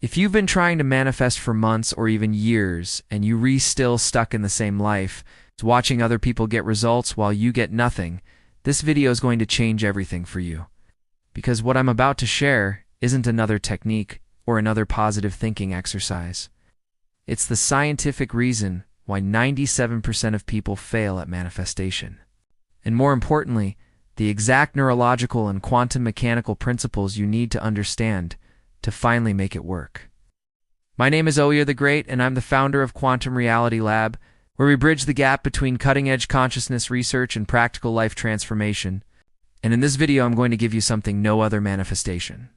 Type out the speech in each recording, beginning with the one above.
If you've been trying to manifest for months or even years and you still stuck in the same life, watching other people get results while you get nothing, this video is going to change everything for you. Because what I'm about to share isn't another technique or another positive thinking exercise. It's the scientific reason why 97% of people fail at manifestation. And more importantly, the exact neurological and quantum mechanical principles you need to understand to finally make it work. My name is Oya the Great, and I'm the founder of Quantum Reality Lab, where we bridge the gap between cutting-edge consciousness research and practical life transformation. And in this video, I'm going to give you something no other manifestation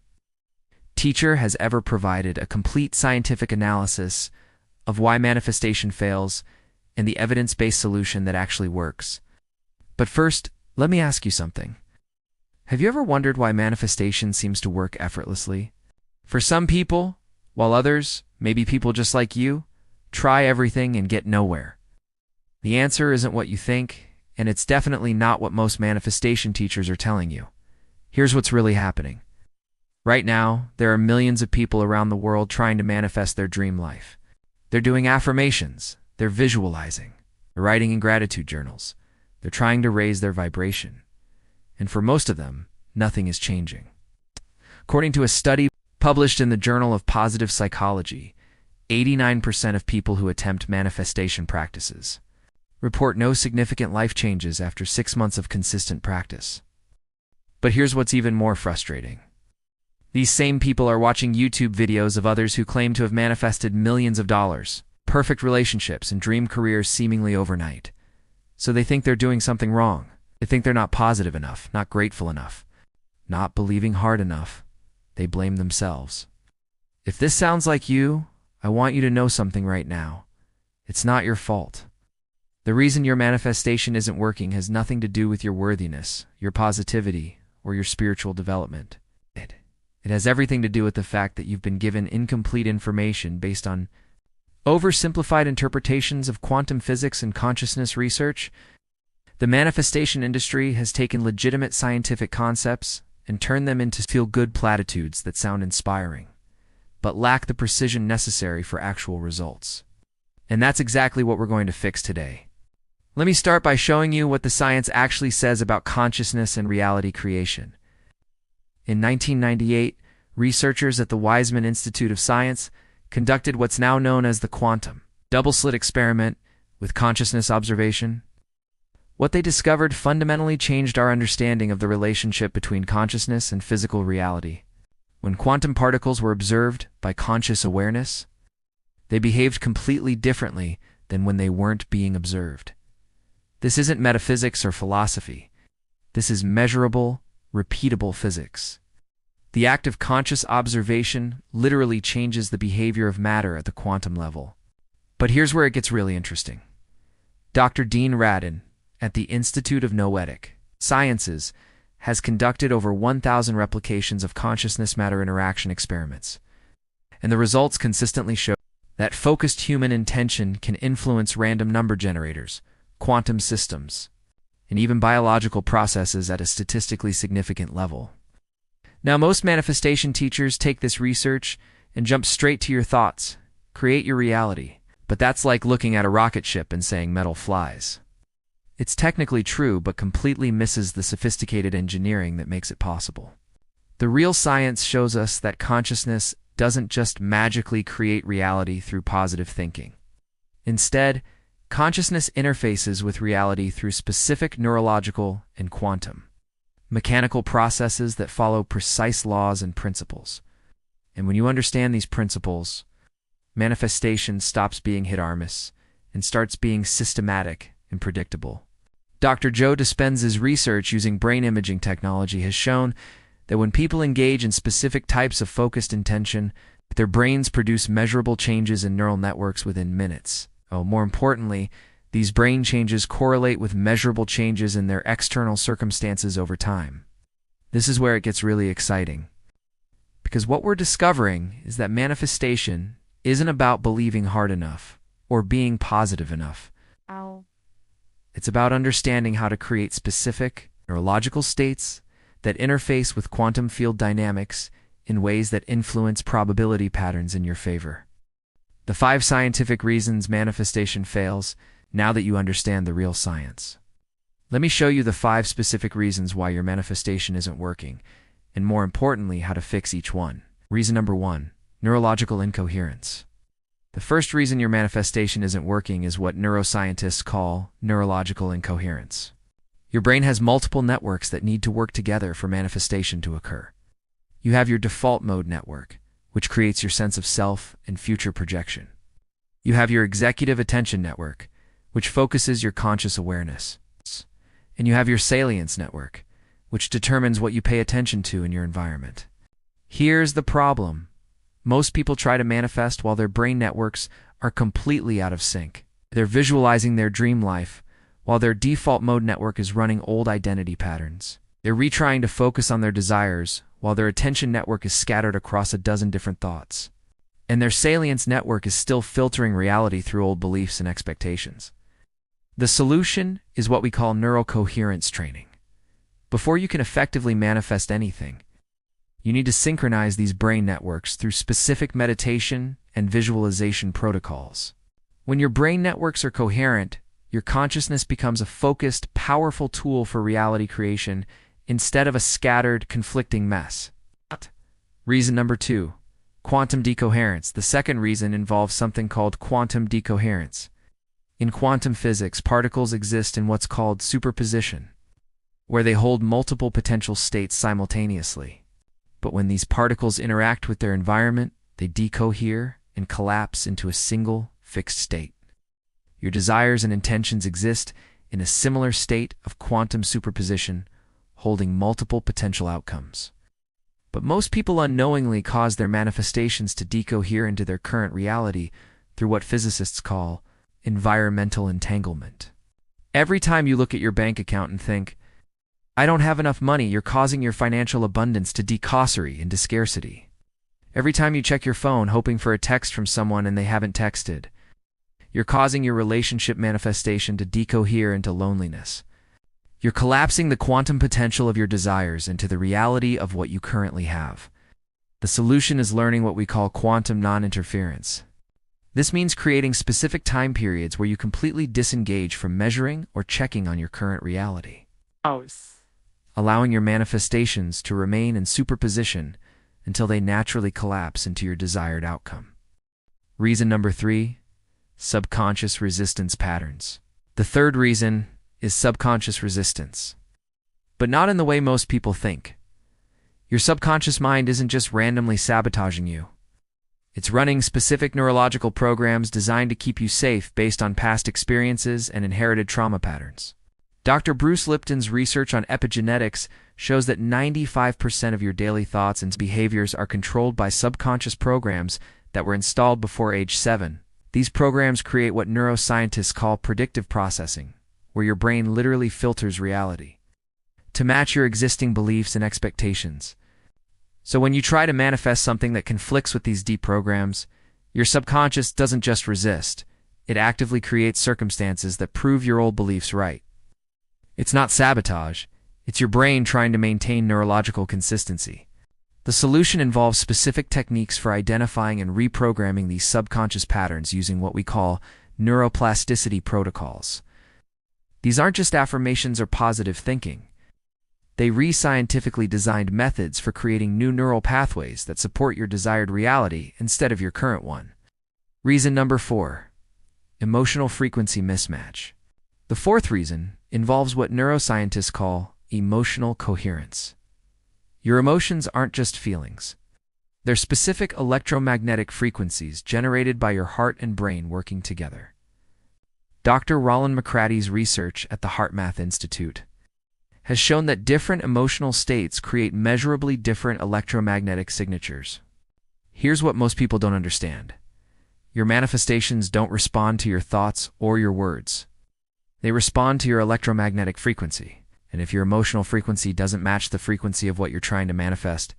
teacher has ever provided: a complete scientific analysis of why manifestation fails and the evidence-based solution that actually works. But first, let me ask you something. Have you ever wondered why manifestation seems to work effortlessly? For some people, while others, maybe people just like you, try everything and get nowhere. The answer isn't what you think, and it's definitely not what most manifestation teachers are telling you. Here's what's really happening. Right now, there are millions of people around the world trying to manifest their dream life. They're doing affirmations, they're visualizing, they're writing in gratitude journals, they're trying to raise their vibration. And for most of them, nothing is changing. According to a study published in the Journal of Positive Psychology, 89% of people who attempt manifestation practices report no significant life changes after 6 months of consistent practice. But here's what's even more frustrating. These same people are watching YouTube videos of others who claim to have manifested millions of dollars, perfect relationships, and dream careers seemingly overnight. So they think they're doing something wrong. They think they're not positive enough, not grateful enough, not believing hard enough. They blame themselves. If this sounds like you, I want you to know something right now. It's not your fault. The reason your manifestation isn't working has nothing to do with your worthiness, your positivity, or your spiritual development. It has everything to do with the fact that you've been given incomplete information based on oversimplified interpretations of quantum physics and consciousness research. The manifestation industry has taken legitimate scientific concepts and turned them into feel-good platitudes that sound inspiring, but lack the precision necessary for actual results. And that's exactly what we're going to fix today. Let me start by showing you what the science actually says about consciousness and reality creation. In 1998, researchers at the Weizmann Institute of Science conducted what's now known as the quantum double-slit experiment with consciousness observation. What they discovered fundamentally changed our understanding of the relationship between consciousness and physical reality. When quantum particles were observed by conscious awareness, they behaved completely differently than when they weren't being observed. This isn't metaphysics or philosophy. This is measurable, repeatable physics. The act of conscious observation literally changes the behavior of matter at the quantum level. But here's where it gets really interesting. Dr. Dean Radin, at the Institute of Noetic Sciences, has conducted over 1,000 replications of consciousness-matter interaction experiments. And the results consistently show that focused human intention can influence random number generators, quantum systems, and even biological processes at a statistically significant level. Now, most manifestation teachers take this research and jump straight to your thoughts, create your reality. But that's like looking at a rocket ship and saying metal flies. It's technically true, but completely misses the sophisticated engineering that makes it possible. The real science shows us that consciousness doesn't just magically create reality through positive thinking. Instead, consciousness interfaces with reality through specific neurological and quantum mechanical processes that follow precise laws and principles. And when you understand these principles, manifestation stops being hit-or-miss and starts being systematic and predictable. Dr. Joe Dispenza's research using brain imaging technology has shown that when people engage in specific types of focused intention, their brains produce measurable changes in neural networks within minutes. More importantly, these brain changes correlate with measurable changes in their external circumstances over time. This is where it gets really exciting. Because what we're discovering is that manifestation isn't about believing hard enough or being positive enough. It's about understanding how to create specific neurological states that interface with quantum field dynamics in ways that influence probability patterns in your favor. The 5 scientific reasons manifestation fails, now that you understand the real science. Let me show you the 5 specific reasons why your manifestation isn't working, and more importantly, how to fix each one. Reason number 1, neurological incoherence. The first reason your manifestation isn't working is what neuroscientists call neurological incoherence. Your brain has multiple networks that need to work together for manifestation to occur. You have your default mode network, which creates your sense of self and future projection. You have your executive attention network, which focuses your conscious awareness. And you have your salience network, which determines what you pay attention to in your environment. Here's the problem. Most people try to manifest while their brain networks are completely out of sync. They're visualizing their dream life, while their default mode network is running old identity patterns. They're retrying to focus on their desires, while their attention network is scattered across a dozen different thoughts. And their salience network is still filtering reality through old beliefs and expectations. The solution is what we call neurocoherence training. Before you can effectively manifest anything, you need to synchronize these brain networks through specific meditation and visualization protocols. When your brain networks are coherent, your consciousness becomes a focused, powerful tool for reality creation instead of a scattered, conflicting mess. Reason number 2, quantum decoherence. The second reason involves something called quantum decoherence. In quantum physics, particles exist in what's called superposition, where they hold multiple potential states simultaneously. But when these particles interact with their environment, they decohere and collapse into a single, fixed state. Your desires and intentions exist in a similar state of quantum superposition, holding multiple potential outcomes. But most people unknowingly cause their manifestations to decohere into their current reality through what physicists call environmental entanglement. Every time you look at your bank account and think, "I don't have enough money," you're causing your financial abundance to decossery into scarcity. Every time you check your phone hoping for a text from someone and they haven't texted, you're causing your relationship manifestation to decohere into loneliness. You're collapsing the quantum potential of your desires into the reality of what you currently have. The solution is learning what we call quantum non-interference. This means creating specific time periods where you completely disengage from measuring or checking on your current reality, allowing your manifestations to remain in superposition until they naturally collapse into your desired outcome. Reason number 3, subconscious resistance patterns. The third reason is subconscious resistance, but not in the way most people think. Your subconscious mind isn't just randomly sabotaging you. It's running specific neurological programs designed to keep you safe based on past experiences and inherited trauma patterns. Dr. Bruce Lipton's research on epigenetics shows that 95% of your daily thoughts and behaviors are controlled by subconscious programs that were installed before age 7. These programs create what neuroscientists call predictive processing, where your brain literally filters reality to match your existing beliefs and expectations. So when you try to manifest something that conflicts with these deep programs, your subconscious doesn't just resist, it actively creates circumstances that prove your old beliefs right. It's not sabotage, it's your brain trying to maintain neurological consistency. The solution involves specific techniques for identifying and reprogramming these subconscious patterns using what we call neuroplasticity protocols. These aren't just affirmations or positive thinking. They re-scientifically designed methods for creating new neural pathways that support your desired reality instead of your current one. Reason number 4, emotional frequency mismatch. The fourth reason involves what neuroscientists call emotional coherence. Your emotions aren't just feelings. They're specific electromagnetic frequencies generated by your heart and brain working together. Dr. Roland McCrady's research at the HeartMath Institute has shown that different emotional states create measurably different electromagnetic signatures. Here's what most people don't understand. Your manifestations don't respond to your thoughts or your words. They respond to your electromagnetic frequency. And if your emotional frequency doesn't match the frequency of what you're trying to manifest,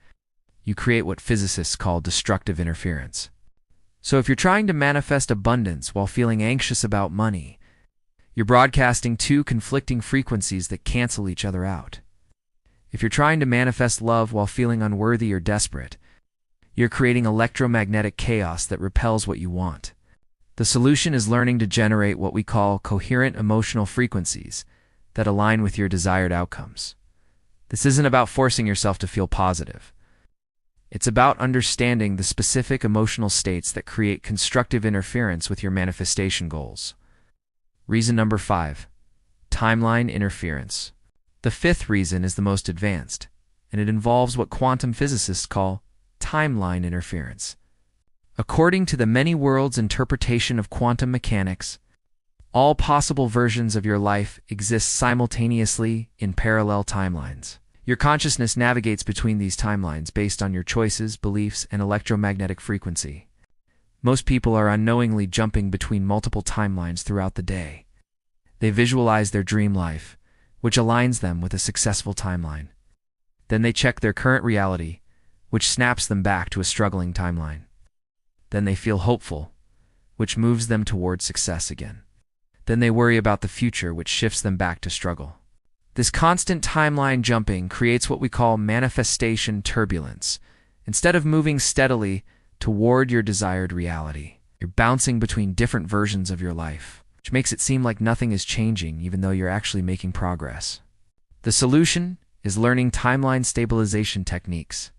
you create what physicists call destructive interference. So if you're trying to manifest abundance while feeling anxious about money, you're broadcasting two conflicting frequencies that cancel each other out. If you're trying to manifest love while feeling unworthy or desperate, You're creating electromagnetic chaos that repels what you want. The solution is learning to generate what we call coherent emotional frequencies that align with your desired outcomes. This isn't about forcing yourself to feel positive. It's about understanding the specific emotional states that create constructive interference with your manifestation goals. Reason number 5, timeline interference. The fifth reason is the most advanced, and it involves what quantum physicists call timeline interference. According to the many worlds interpretation of quantum mechanics, all possible versions of your life exist simultaneously in parallel timelines. Your consciousness navigates between these timelines based on your choices, beliefs, and electromagnetic frequency. Most people are unknowingly jumping between multiple timelines throughout the day. They visualize their dream life, which aligns them with a successful timeline. Then they check their current reality, which snaps them back to a struggling timeline. Then they feel hopeful, which moves them toward success again. Then they worry about the future, which shifts them back to struggle. This constant timeline jumping creates what we call manifestation turbulence. Instead of moving steadily toward your desired reality, you're bouncing between different versions of your life, which makes it seem like nothing is changing even though you're actually making progress. The solution is learning timeline stabilization techniques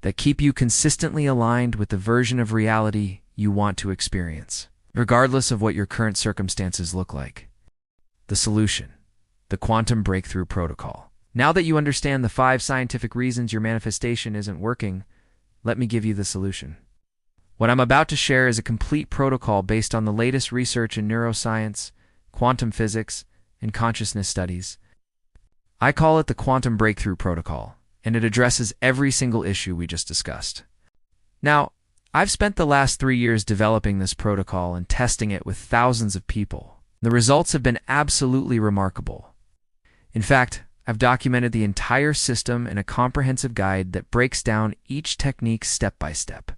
that keep you consistently aligned with the version of reality you want to experience, regardless of what your current circumstances look like. The solution: the quantum breakthrough protocol. Now that you understand the 5 scientific reasons your manifestation isn't working, let me give you the solution. What I'm about to share is a complete protocol based on the latest research in neuroscience, quantum physics, and consciousness studies. I call it the quantum breakthrough protocol, and it addresses every single issue we just discussed. Now, I've spent the last 3 years developing this protocol and testing it with thousands of people. The results have been absolutely remarkable. In fact, I've documented the entire system in a comprehensive guide that breaks down each technique step by step.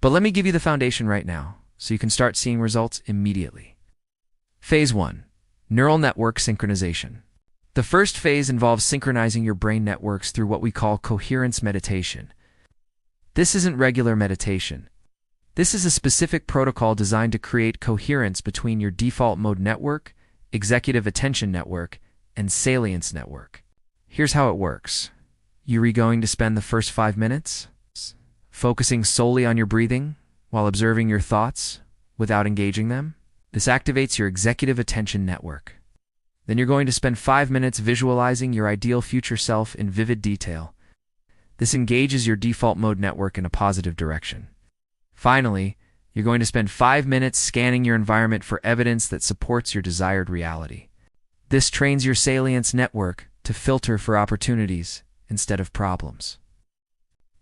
But let me give you the foundation right now, so you can start seeing results immediately. Phase 1. Neural network synchronization. The first phase involves synchronizing your brain networks through what we call coherence meditation. This isn't regular meditation. This is a specific protocol designed to create coherence between your default mode network, executive attention network, and salience network. Here's how it works. You're going to spend the first 5 minutes focusing solely on your breathing while observing your thoughts without engaging them. This activates your executive attention network. Then you're going to spend 5 minutes visualizing your ideal future self in vivid detail. This engages your default mode network in a positive direction. Finally, you're going to spend 5 minutes scanning your environment for evidence that supports your desired reality. This trains your salience network to filter for opportunities instead of problems.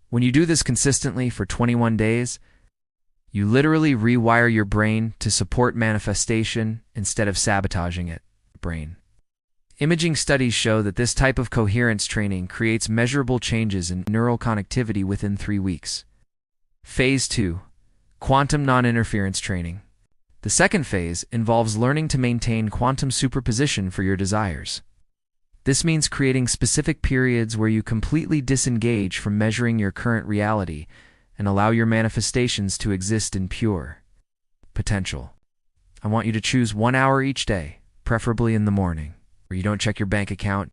When you do this consistently for 21 days, you literally rewire your brain to support manifestation instead of sabotaging it. Imaging studies show that this type of coherence training creates measurable changes in neural connectivity within 3 weeks. Phase 2. Quantum non-interference training. The second phase involves learning to maintain quantum superposition for your desires. This means creating specific periods where you completely disengage from measuring your current reality and allow your manifestations to exist in pure potential. I want you to choose 1 hour each day, preferably in the morning, where you don't check your bank account,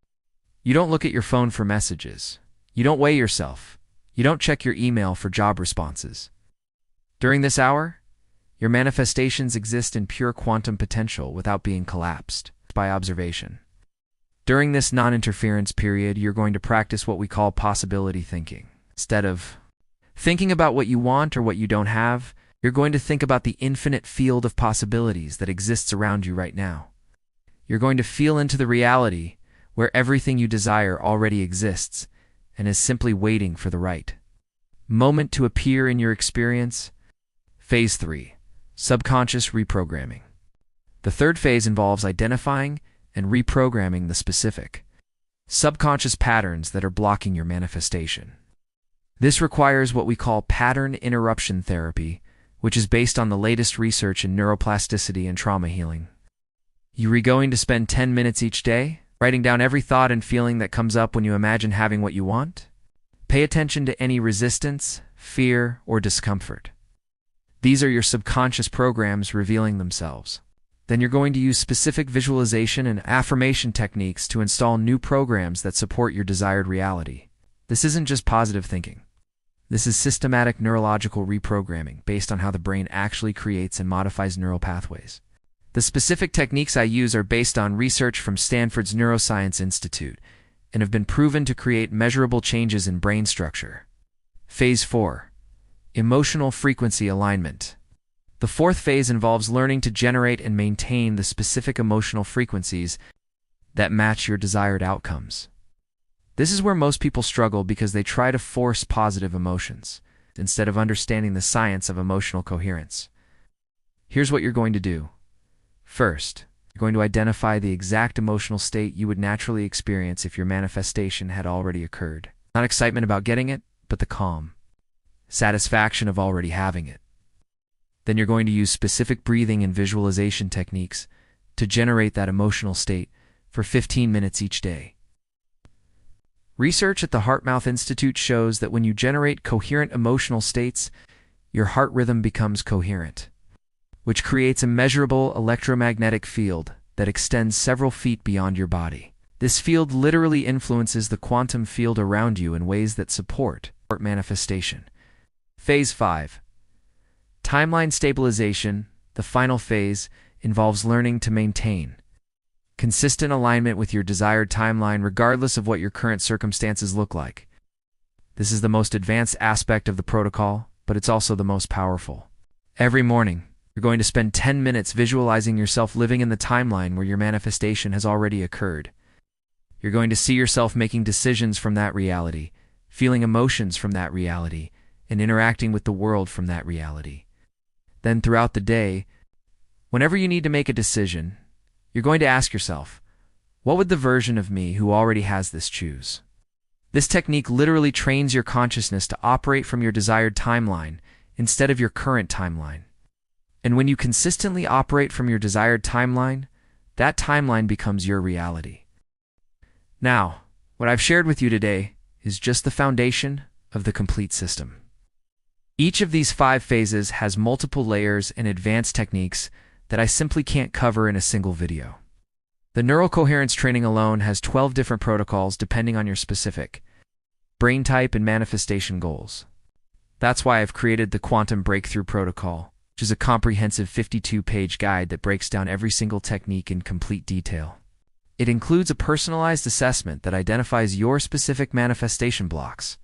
you don't look at your phone for messages, you don't weigh yourself, you don't check your email for job responses. During this hour, your manifestations exist in pure quantum potential without being collapsed by observation. During this non-interference period, you're going to practice what we call possibility thinking. Instead of thinking about what you want or what you don't have, you're going to think about the infinite field of possibilities that exists around you right now. You're going to feel into the reality where everything you desire already exists and is simply waiting for the right moment to appear in your experience. Phase 3. Subconscious reprogramming. The third phase involves identifying and reprogramming the specific subconscious patterns that are blocking your manifestation. This requires what we call pattern interruption therapy, which is based on the latest research in neuroplasticity and trauma healing. You're going to spend 10 minutes each day, writing down every thought and feeling that comes up when you imagine having what you want. Pay attention to any resistance, fear, or discomfort. These are your subconscious programs revealing themselves. Then you're going to use specific visualization and affirmation techniques to install new programs that support your desired reality. This isn't just positive thinking. This is systematic neurological reprogramming based on how the brain actually creates and modifies neural pathways. The specific techniques I use are based on research from Stanford's Neuroscience Institute and have been proven to create measurable changes in brain structure. Phase 4. Emotional frequency alignment. The fourth phase involves learning to generate and maintain the specific emotional frequencies that match your desired outcomes. This is where most people struggle because they try to force positive emotions instead of understanding the science of emotional coherence. Here's what you're going to do. First, you're going to identify the exact emotional state you would naturally experience if your manifestation had already occurred. Not excitement about getting it, but the calm, satisfaction of already having it. Then you're going to use specific breathing and visualization techniques to generate that emotional state for 15 minutes each day. Research at the Heart-Mouth Institute shows that when you generate coherent emotional states, your heart rhythm becomes coherent, which creates a measurable electromagnetic field that extends several feet beyond your body. This field literally influences the quantum field around you in ways that support manifestation. Phase 5. Timeline stabilization, the final phase, involves learning to maintain consistent alignment with your desired timeline regardless of what your current circumstances look like. This is the most advanced aspect of the protocol, but it's also the most powerful. Every morning, you're going to spend 10 minutes visualizing yourself living in the timeline where your manifestation has already occurred. You're going to see yourself making decisions from that reality, feeling emotions from that reality, and interacting with the world from that reality. Then throughout the day, whenever you need to make a decision, you're going to ask yourself, what would the version of me who already has this choose? This technique literally trains your consciousness to operate from your desired timeline instead of your current timeline. And when you consistently operate from your desired timeline, that timeline becomes your reality. Now, what I've shared with you today is just the foundation of the complete system. Each of these 5 phases has multiple layers and advanced techniques that I simply can't cover in a single video. The neural coherence training alone has 12 different protocols depending on your specific brain type and manifestation goals. That's why I've created the Quantum Breakthrough Protocol, which is a comprehensive 52-page guide that breaks down every single technique in complete detail. It includes a personalized assessment that identifies your specific manifestation blocks,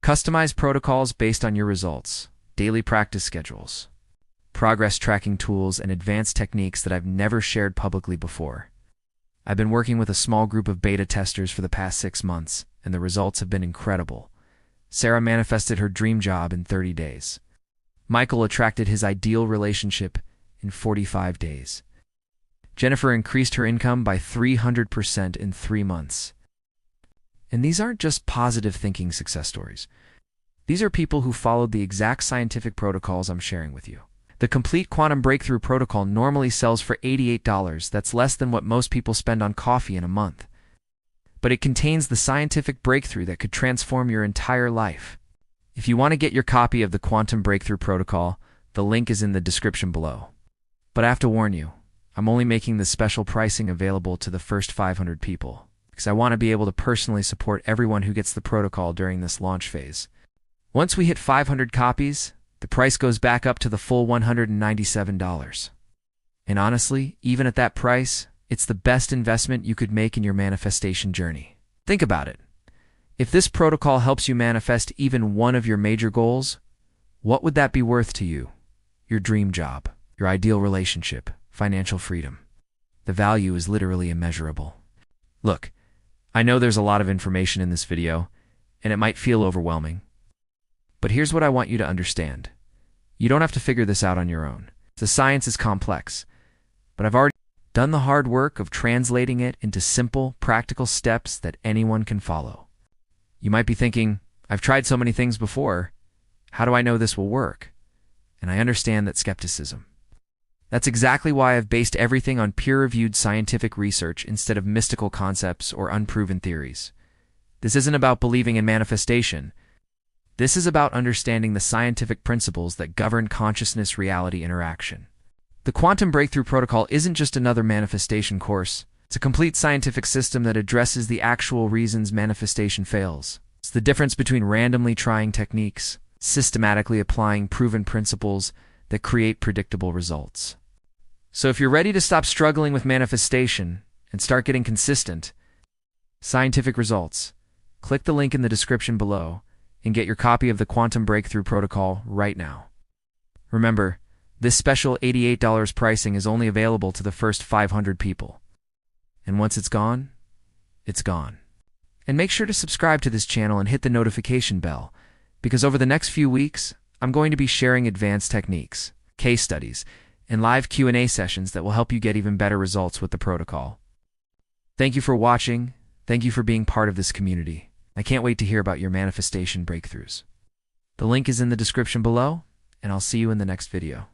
customized protocols based on your results, daily practice schedules, progress tracking tools, and advanced techniques that I've never shared publicly before. I've been working with a small group of beta testers for the past 6 months, and the results have been incredible. Sarah manifested her dream job in 30 days. Michael attracted his ideal relationship in 45 days. Jennifer increased her income by 300% in 3 months. And these aren't just positive thinking success stories. These are people who followed the exact scientific protocols I'm sharing with you. The complete Quantum Breakthrough Protocol normally sells for $88. That's less than what most people spend on coffee in a month. But it contains the scientific breakthrough that could transform your entire life. If you want to get your copy of the Quantum Breakthrough Protocol, the link is in the description below. But I have to warn you, I'm only making this special pricing available to the first 500 people, because I want to be able to personally support everyone who gets the protocol during this launch phase. Once we hit 500 copies, the price goes back up to the full $197. And honestly, even at that price, it's the best investment you could make in your manifestation journey. Think about it. If this protocol helps you manifest even one of your major goals, what would that be worth to you? Your dream job, your ideal relationship, financial freedom. The value is literally immeasurable. Look, I know there's a lot of information in this video, and it might feel overwhelming. But here's what I want you to understand. You don't have to figure this out on your own. The science is complex, but I've already done the hard work of translating it into simple, practical steps that anyone can follow. You might be thinking, I've tried so many things before. How do I know this will work? And I understand that skepticism. That's exactly why I've based everything on peer-reviewed scientific research instead of mystical concepts or unproven theories. This isn't about believing in manifestation. This is about understanding the scientific principles that govern consciousness-reality interaction. The Quantum Breakthrough Protocol isn't just another manifestation course. It's a complete scientific system that addresses the actual reasons manifestation fails. It's the difference between randomly trying techniques, systematically applying proven principles that create predictable results. So if you're ready to stop struggling with manifestation and start getting consistent, scientific results, click the link in the description below and get your copy of the Quantum Breakthrough Protocol right now. Remember, this special $88 pricing is only available to the first 500 people. And once it's gone, it's gone. And make sure to subscribe to this channel and hit the notification bell, because over the next few weeks, I'm going to be sharing advanced techniques, case studies, and live Q&A sessions that will help you get even better results with the protocol. Thank you for watching. Thank you for being part of this community. I can't wait to hear about your manifestation breakthroughs. The link is in the description below, and I'll see you in the next video.